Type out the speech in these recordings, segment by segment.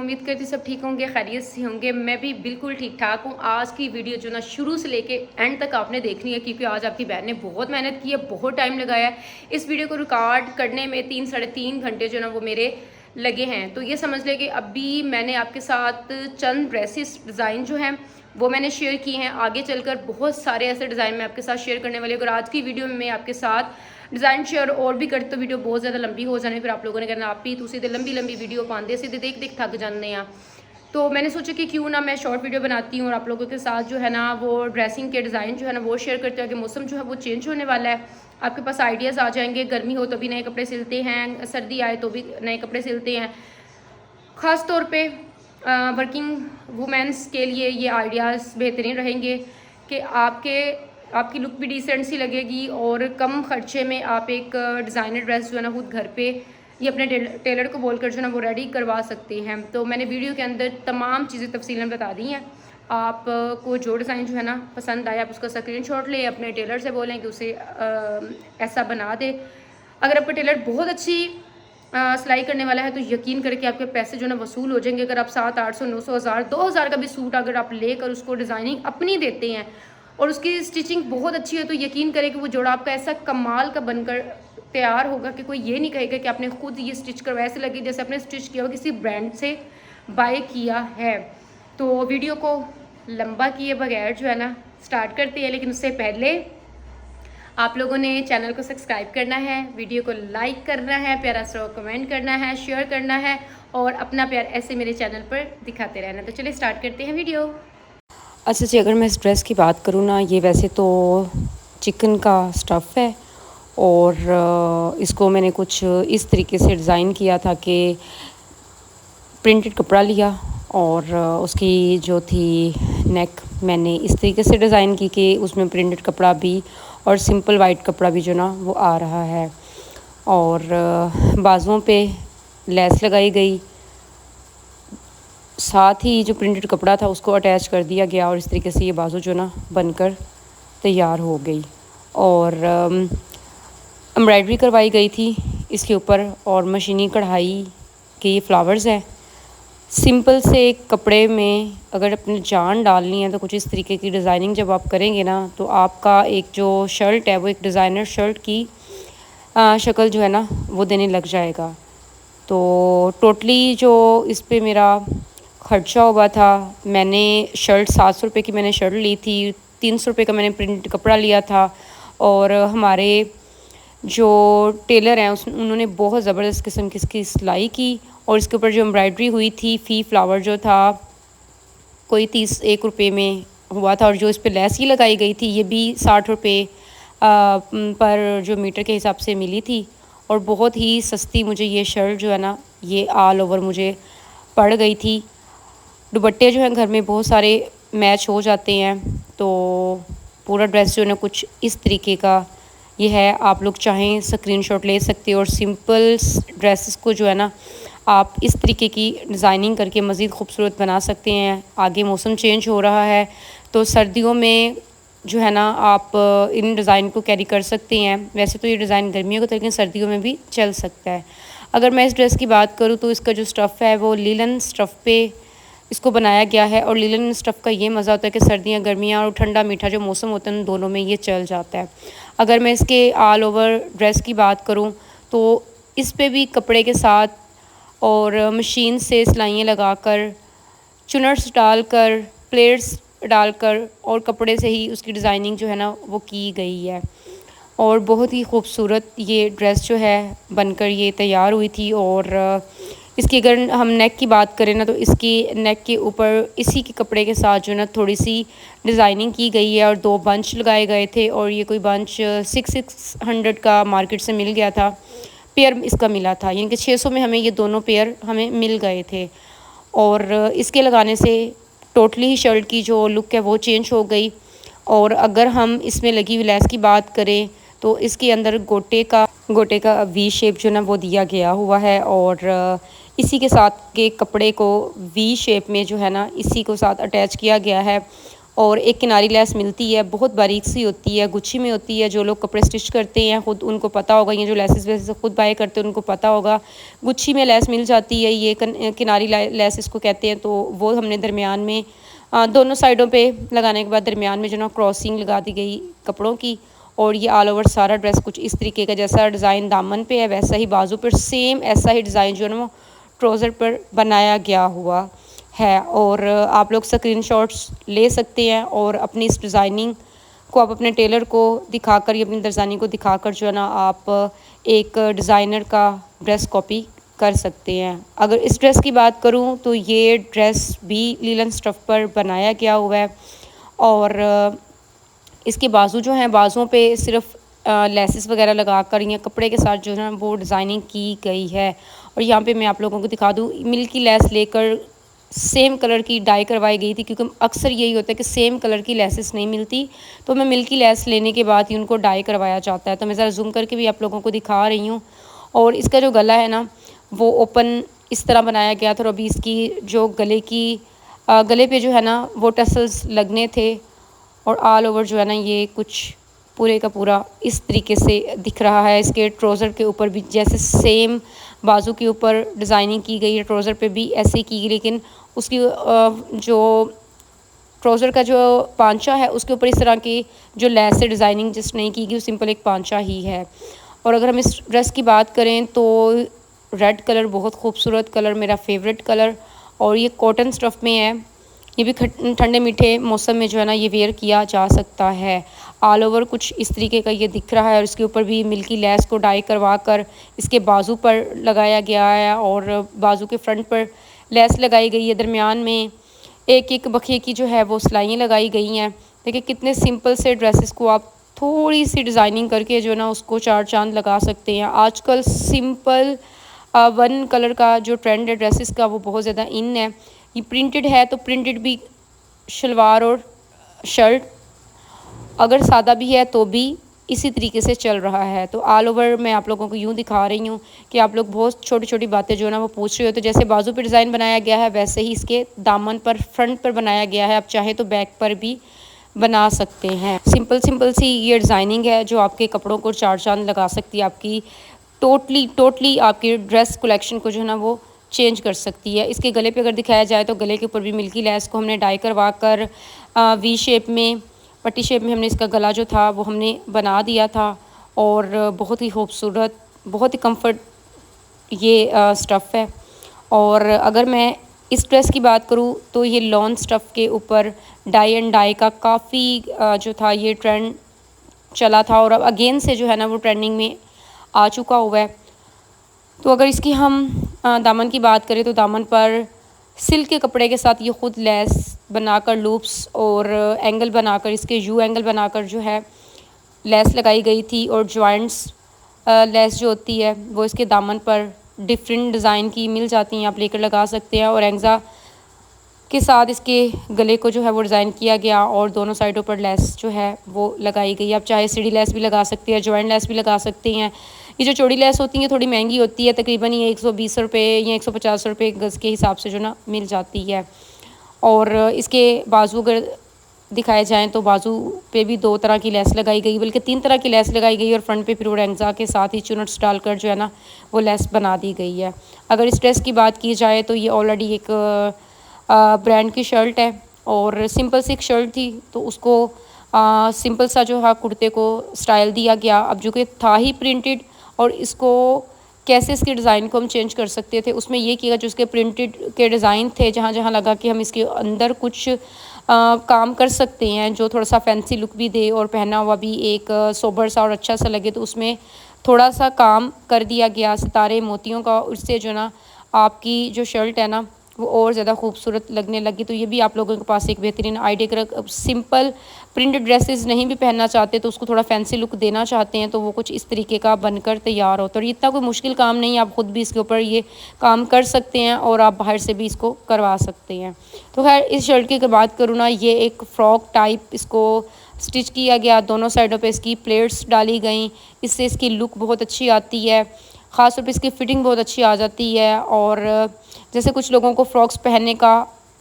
उम्मीद करती सब ठीक होंगे, खैरियत से होंगे। मैं भी बिल्कुल ठीक ठाक हूँ। आज की वीडियो जो ना शुरू से लेके एंड तक आपने देखनी है, क्योंकि आज आपकी बहन ने बहुत मेहनत की है, बहुत टाइम लगाया है। इस वीडियो को रिकॉर्ड करने में 3 साढ़े 3 घंटे जो ना वो मेरे लगे हैं। तो ये समझ लें कि अभी मैंने आपके साथ चंद ड्रेसेस डिज़ाइन जो हैं वो मैंने शेयर की हैं। आगे चलकर बहुत सारे ऐसे डिज़ाइन मैं आपके साथ शेयर करने वाली हूँ। अगर आज की वीडियो में मैं आपके साथ डिज़ाइन शेयर और भी करते तो वीडियो बहुत ज़्यादा लंबी हो जाने, फिर आप लोगों ने कहना आप ही तुसी लंबी लंबी वीडियो पाते सीधे देख देख थक जाते हैं। तो मैंने सोचा कि क्यों ना मैं शॉर्ट वीडियो बनाती हूँ और आप लोगों के साथ जो है ना वो ड्रेसिंग के डिज़ाइन जो है ना वो शेयर करते हैं कि मौसम जो है वो चेंज होने वाला है, आपके पास आइडियाज़ आ जाएंगे। गर्मी हो तो भी नए कपड़े सिलते हैं, सर्दी आए तो भी नए कपड़े सिलते हैं। ख़ास तौर पे वर्किंग वुमेंस के लिए ये आइडियाज़ बेहतरीन रहेंगे कि आपकी लुक भी डिसेंट सी लगेगी और कम खर्चे में आप एक डिज़ाइनर ड्रेस जो है ना खुद घर पे ये अपने टेलर को बोलकर जो है ना वो रेडी करवा सकते हैं। तो मैंने वीडियो के अंदर तमाम चीज़ें तफसीलन बता दी हैं। आपको जो डिज़ाइन जो है ना पसंद आए आप उसका स्क्रीनशॉट लें, अपने टेलर से बोलें कि उसे ऐसा बना दे। अगर आपका टेलर बहुत अच्छी सिलाई करने वाला है तो यकीन करके आपके पैसे जो ना वसूल हो जाएंगे। अगर आप 700, 800, 900, 1000, 2000 का भी सूट अगर आप लेकर उसको डिज़ाइनिंग अपनी देते हैं और उसकी स्टिचिंग बहुत अच्छी है तो यकीन करें कि वो जोड़ा आपका ऐसा कमाल का बनकर तैयार होगा कि कोई ये नहीं कहेगा कि आपने खुद ये स्टिच करवाया, ऐसे लगे जैसे आपने स्टिच किया हो किसी ब्रांड से बाय किया है। तो वीडियो को लंबा किए बगैर जो है ना स्टार्ट करते हैं, लेकिन उससे पहले आप लोगों ने चैनल को सब्सक्राइब करना है, वीडियो को लाइक करना है, प्यारा सा कमेंट करना है, शेयर करना है और अपना प्यार ऐसे मेरे चैनल पर दिखाते रहना। तो चलिए स्टार्ट करते हैं वीडियो। अच्छा जी, अगर मैं इस ड्रेस की बात करूँ ना, ये वैसे तो चिकन का स्टफ़ है और इसको मैंने कुछ इस तरीके से डिज़ाइन किया था कि प्रिंटेड कपड़ा लिया और उसकी जो थी नेक मैंने इस तरीके से डिज़ाइन की कि उसमें प्रिंटेड कपड़ा भी और सिंपल वाइट कपड़ा भी जो ना वो आ रहा है और बाजुओं पे लेस लगाई गई, साथ ही जो प्रिंटेड कपड़ा था उसको अटैच कर दिया गया और इस तरीके से ये बाजू जो ना बनकर तैयार हो गई और एम्ब्रॉयडरी करवाई गई थी इसके ऊपर और मशीनी कढ़ाई के ये फ्लावर्स हैं। सिंपल से एक कपड़े में अगर अपनी जान डालनी है तो कुछ इस तरीके की डिज़ाइनिंग जब आप करेंगे ना तो आपका एक जो शर्ट है वो एक डिज़ाइनर शर्ट की शक्ल जो है ना वो देने लग जाएगा। तो टोटली जो इस पे मेरा ख़र्चा हुआ था, मैंने शर्ट 700 रुपये की मैंने शर्ट ली थी, 300 रुपये का मैंने प्रिंट कपड़ा लिया था और हमारे जो टेलर हैं उन्होंने बहुत ज़बरदस्त किस्म की इसकी सिलाई की और इसके ऊपर जो एम्ब्रॉयडरी हुई थी फ़ी फ्लावर जो था कोई 31 रुपये में हुआ था और जो इस पे लेस ही लगाई गई थी ये भी 60 रुपये पर जो मीटर के हिसाब से मिली थी और बहुत ही सस्ती मुझे ये शर्ट जो है ना ये ऑल ओवर मुझे पड़ गई थी। दुपट्टे जो हैं घर में बहुत सारे मैच हो जाते हैं तो पूरा ड्रेस जो है ना कुछ इस तरीके का ये है। आप लोग चाहें स्क्रीनशॉट ले सकते हो और सिंपल ड्रेसेस को जो है ना आप इस तरीके की डिज़ाइनिंग करके मज़ीद खूबसूरत बना सकते हैं। आगे मौसम चेंज हो रहा है तो सर्दियों में जो है ना आप इन डिज़ाइन को कैरी कर सकते हैं। वैसे तो ये डिज़ाइन गर्मियों का था लेकिन सर्दियों में भी चल सकता है। अगर मैं इस ड्रेस की बात करूँ तो इसका जो स्टफ़ है वो लिनन स्टफ़ पे इसको बनाया गया है और लिनन स्टफ़ का ये मज़ा होता है कि सर्दियाँ गर्मियाँ और ठंडा मीठा जो मौसम होता है उन दोनों में ये चल जाता है। अगर मैं इसके ऑल ओवर ड्रेस की बात करूँ तो इस पे भी कपड़े के साथ और मशीन से सिलाइयाँ लगाकर चुनर्स डालकर प्लेट्स डालकर और कपड़े से ही उसकी डिज़ाइनिंग जो है ना वो की गई है और बहुत ही खूबसूरत ये ड्रेस जो है बनकर ये तैयार हुई थी। और इसकी अगर हम नेक की बात करें ना तो इसकी नेक के ऊपर इसी के कपड़े के साथ जो है ना थोड़ी सी डिज़ाइनिंग की गई है और 2 बंच लगाए गए थे और ये कोई बंच 600 का मार्केट से मिल गया था, पेयर इसका मिला था, यानी कि 600 में हमें ये दोनों पेयर हमें मिल गए थे और इसके लगाने से टोटली ही शर्ट की जो लुक है वो चेंज हो गई। और अगर हम इसमें लगी हुई लेस की बात करें तो इसके अंदर गोटे का वी शेप जो ना वो दिया गया हुआ है और इसी के साथ के कपड़े को वी शेप में जो है ना इसी को साथ अटैच किया गया है और एक किनारी लेस मिलती है, बहुत बारीक सी होती है, गुच्छी में होती है। जो लोग कपड़े स्टिच करते हैं ख़ुद उनको पता होगा, ये जो लेसेस वैसे ख़ुद बाय करते हैं उनको पता होगा। गुच्छी में लेस मिल जाती है, ये किनारी लेस इसको कहते हैं। तो वो हमने दरमियान में दोनों साइडों पे लगाने के बाद दरमियान में जो ना क्रॉसिंग लगा दी गई कपड़ों की। और ये ऑल ओवर सारा ड्रेस कुछ इस तरीके का, जैसा डिज़ाइन दामन पे है वैसा ही बाजू पर सेम ऐसा ही डिज़ाइन जो है ना वो ट्राउज़र पर बनाया गया हुआ है। और आप लोग स्क्रीनशॉट्स ले सकते हैं और अपनी इस डिज़ाइनिंग को आप अपने टेलर को दिखाकर या अपनी दरजानी को दिखाकर जो है ना आप एक डिज़ाइनर का ड्रेस कॉपी कर सकते हैं। अगर इस ड्रेस की बात करूं तो ये ड्रेस भी लीलन स्टफ़ पर बनाया गया हुआ है। और इसके बाजू जो हैं, बाजुओं पे सिर्फ लेसेस वगैरह लगाकर या कपड़े के साथ जो है ना वो डिज़ाइनिंग की गई है। और यहाँ पे मैं आप लोगों को दिखा दूँ, मिल्की लेस लेकर सेम कलर की डाई करवाई गई थी, क्योंकि अक्सर यही होता है कि सेम कलर की लेसेस नहीं मिलती, तो मैं मिल्की लेस लेने के बाद ही उनको डाई करवाया जाता है। तो मैं ज़रा जूम करके भी आप लोगों को दिखा रही हूँ। और इसका जो गला है ना वो ओपन इस तरह बनाया गया था। और अभी इसकी जो गले पे जो है ना वो टसल्स लगने थे। और ऑल ओवर जो है ना ये कुछ पूरे का पूरा इस तरीके से दिख रहा है। इसके ट्राउज़र के ऊपर भी जैसे सेम बाजू के ऊपर डिज़ाइनिंग की गई है, ट्राउज़र पे भी ऐसे की गई, लेकिन उसकी जो ट्राउज़र का जो पांचा है उसके ऊपर इस तरह की जो लेस से डिज़ाइनिंग जस्ट नहीं की गई, सिंपल एक पांचा ही है। और अगर हम इस ड्रेस की बात करें तो रेड कलर बहुत खूबसूरत कलर, मेरा फेवरेट कलर। और ये कॉटन स्टफ़ में है, ये भी ठंडे मीठे मौसम में जो है ना ये वेयर किया जा सकता है। ऑल ओवर कुछ इस तरीके का ये दिख रहा है। और इसके ऊपर भी मिल्की लेस को डाई करवा कर इसके बाजू पर लगाया गया है और बाजू के फ्रंट पर लेस लगाई गई है। दरमियान में एक एक बखे की जो है वो सिलाइयाँ लगाई गई हैं। देखिए कितने सिंपल से ड्रेसेस को आप थोड़ी सी डिज़ाइनिंग करके जो ना उसको चार चांद लगा सकते हैं। आजकल सिंपल वन कलर का जो ट्रेंड है ड्रेसेस का वो बहुत ज़्यादा इन है। ये प्रिंटेड है तो प्रिंटेड भी शलवार और शर्ट, अगर सादा भी है तो भी इसी तरीके से चल रहा है। तो ऑल ओवर मैं आप लोगों को यूँ दिखा रही हूँ कि आप लोग बहुत छोटी छोटी बातें जो है ना वो पूछ रहे हो। तो जैसे बाजू पे डिज़ाइन बनाया गया है वैसे ही इसके दामन पर फ्रंट पर बनाया गया है। आप चाहे तो बैक पर भी बना सकते हैं। सिंपल सी ये डिज़ाइनिंग है जो आपके कपड़ों को चार चांद लगा सकती है, आपकी टोटली आपकी ड्रेस कलेक्शन को जो है ना वो चेंज कर सकती है। इसके गले पे अगर दिखाया जाए तो गले के ऊपर भी मिल्की लेस को हमने डाई करवा कर वी शेप में, पट्टी शेप में हमने इसका गला जो था वो हमने बना दिया था। और बहुत ही खूबसूरत, बहुत ही कंफर्ट ये स्टफ़ है। और अगर मैं इस ड्रेस की बात करूँ तो ये लॉन स्टफ़ के ऊपर डाई एंड डाई का काफ़ी जो था ये ट्रेंड चला था और अब अगेन से जो है ना वो ट्रेंडिंग में आ चुका हुआ है। तो अगर इसकी हम दामन की बात करें तो दामन पर सिल्क के कपड़े के साथ ये ख़ुद लेस बनाकर लूप्स और एंगल बनाकर, इसके यू एंगल बनाकर जो है लेस लगाई गई थी। और जॉइंट्स लेस जो होती है वो इसके दामन पर डिफरेंट डिज़ाइन की मिल जाती हैं, आप लेकर लगा सकते हैं। और एंगज़ा के साथ इसके गले को जो है वो डिज़ाइन किया गया और दोनों साइडों पर लेस जो है वो लगाई गई। आप चाहे सीढ़ी लेस भी लगा सकते हैं, जॉइंट लेस भी लगा सकते हैं। ये जो चौड़ी लेस होती है थोड़ी महंगी होती है, तकरीबन ये 120 रुपये या 150 रुपये गज़ के हिसाब से जो ना मिल जाती है। और इसके बाजू अगर दिखाए जाएँ तो बाजू पे भी दो तरह की लेस लगाई गई, बल्कि तीन तरह की लेस लगाई गई। और फ्रंट पे फिर ऑर्गेन्जा के साथ ही चुनट्स डालकर जो है ना वो लेस बना दी गई है। अगर इस ड्रेस की बात की जाए तो ये ऑलरेडी एक ब्रांड की शर्ट है और सिंपल सी एक शर्ट थी, तो उसको सिंपल सा जो है कुर्ते को स्टाइल दिया गया। अब जो कि था ही प्रिंटेड, और इसको कैसे इसके डिज़ाइन को हम चेंज कर सकते थे उसमें ये किया जो इसके प्रिंटेड के डिज़ाइन थे, जहाँ जहाँ लगा कि हम इसके अंदर कुछ काम कर सकते हैं जो थोड़ा सा फैंसी लुक भी दे और पहना हुआ भी एक सोबर सा और अच्छा सा लगे, तो उसमें थोड़ा सा काम कर दिया गया सितारे मोतियों का। उससे जो ना आपकी जो शर्ट है ना वो और ज़्यादा खूबसूरत लगने लगी। तो ये भी आप लोगों के पास एक बेहतरीन आइडिया। अगर सिंपल प्रिंटेड ड्रेसेस नहीं भी पहनना चाहते तो उसको थोड़ा फैंसी लुक देना चाहते हैं तो वो कुछ इस तरीके का बनकर तैयार होता है। और इतना कोई मुश्किल काम नहीं है, आप ख़ुद भी इसके ऊपर ये काम कर सकते हैं और आप बाहर से भी इसको करवा सकते हैं। तो खैर इस शर्ट की अगर बात करूँ ना, ये एक फ़्रॉक टाइप इसको स्टिच किया गया, दोनों साइडों पर इसकी प्लेट्स डाली गई, इससे इसकी लुक बहुत अच्छी आती है, ख़ास तौर पे इसकी फ़िटिंग बहुत अच्छी आ जाती है। और जैसे कुछ लोगों को फ़्रॉक्स पहनने का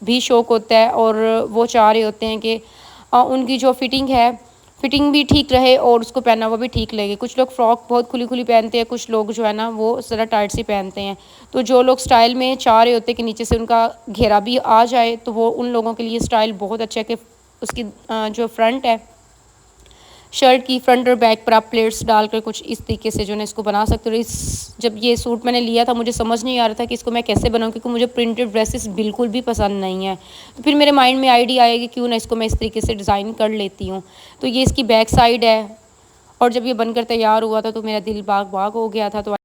भी शौक़ होता है और वो चाह रहे होते हैं कि उनकी जो फ़िटिंग भी ठीक रहे और उसको पहना हुआ भी ठीक लगे। कुछ लोग फ़्रॉक बहुत खुली पहनते हैं, कुछ लोग जो है ना वो ज़रा टाइट सी पहनते हैं। तो जो लोग स्टाइल में चाह रहे होते हैं कि नीचे से उनका घेरा भी आ जाए, तो वो उन लोगों के लिए स्टाइल बहुत अच्छा है कि उसकी जो फ्रंट है, शर्ट की फ्रंट और बैक पर आप प्लेट्स डालकर कुछ इस तरीके से जो है इसको बना सकते हो। जब ये सूट मैंने लिया था मुझे समझ नहीं आ रहा था कि इसको मैं कैसे बनाऊँ, क्योंकि मुझे प्रिंटेड ड्रेसेस बिल्कुल भी पसंद नहीं है। तो फिर मेरे माइंड में आइडिया आया कि क्यों ना इसको मैं इस तरीके से डिज़ाइन कर लेती हूँ। तो ये इसकी बैक साइड है और जब ये बनकर तैयार हुआ था तो मेरा दिल बाग हो गया था। तो